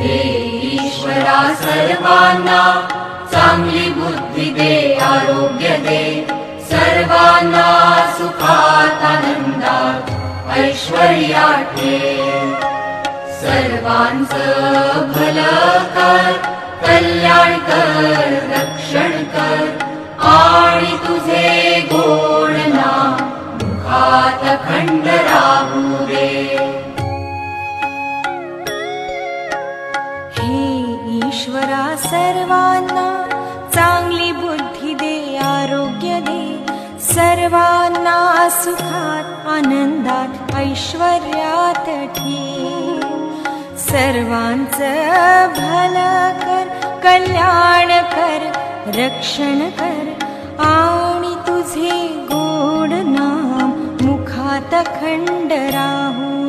हे ईश्वरा सर्वांना चांगली बुद्धी दे, आरोग्य दे, सर्वांना सुखात आनंदात ऐश्वर्यात ठेव. सर्वांचं भलं कर, कल्याण कर, रक्षण कर, आणि तुझे गोड नाम मुखात अखंड राहू दे. हे ईश्वरा सर्वांना चांगली बुद्धी दे, आरोग्य दे, सर्वांना सुखात आनंदात ऐश्वर्यात ठेव. सर्वांचं भलं कर, कल्याण कर, रक्षण कर, आणि तुझे गोड नाम मुखात अखंड राहू